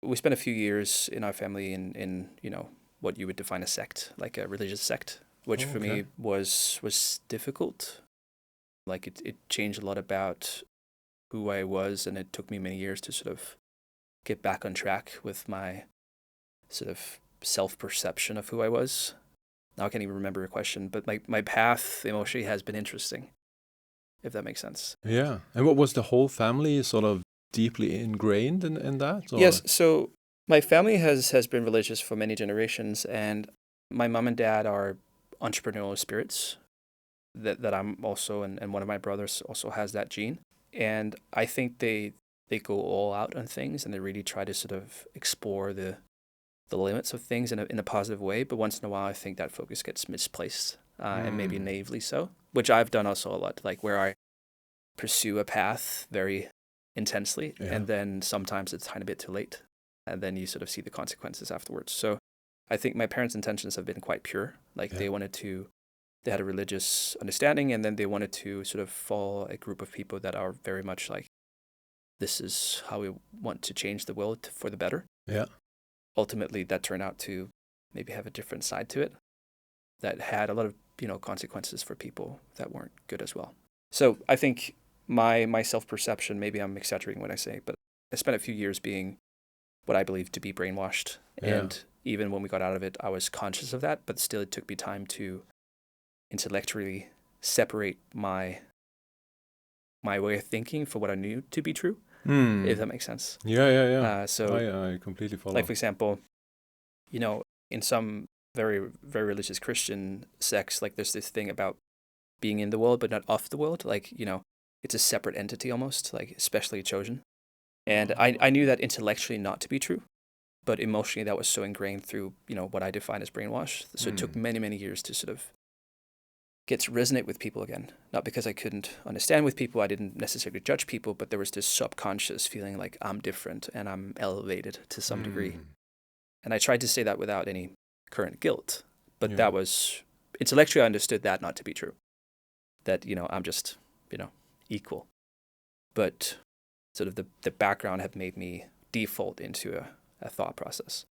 we spent a few years in our family in what you would define a sect, like a religious sect, which for me was difficult. Like it changed a lot about who I was, and it took me many years to sort of get back on track with my sort of self-perception of who I was. Now I can't even remember your question, but my path emotionally has been interesting, if that makes sense. Yeah. And what was the whole family sort of deeply ingrained in that? Or? Yes, so my family has been religious for many generations, and my mom and dad are entrepreneurial spirits that I'm also, and one of my brothers also has that gene. And I think they go all out on things, and they really try to sort of explore the limits of things in a positive way. But once in a while, I think that focus gets misplaced, and maybe naively so, which I've done also a lot, like where I pursue a path very intensely, and then sometimes it's a tiny bit too late, and then you sort of see the consequences afterwards. So I think my parents' intentions have been quite pure. Like they had a religious understanding, and then they wanted to sort of follow a group of people that are very much like, this is how we want to change the world for the better. Yeah. Ultimately, that turned out to maybe have a different side to it that had a lot of, consequences for people that weren't good as well. So I think my self-perception, maybe I'm exaggerating when I say, but I spent a few years being what I believe to be brainwashed. Yeah. And even when we got out of it, I was conscious of that, but still it took me time to intellectually separate my way of thinking for what I knew to be true, if that makes sense. Yeah. So I completely follow. Like, for example, in some very, very religious Christian sects, like there's this thing about being in the world, but not of the world. Like, it's a separate entity almost, like especially chosen. And I knew that intellectually not to be true, but emotionally that was so ingrained through, what I define as brainwash. So it took many, many years to sort of get to resonate with people again. Not because I couldn't understand with people, I didn't necessarily judge people, but there was this subconscious feeling like I'm different and I'm elevated to some degree. And I tried to say that without any current guilt, but that was, intellectually I understood that not to be true. That, I'm just, equal. But sort of the background had made me default into a thought process.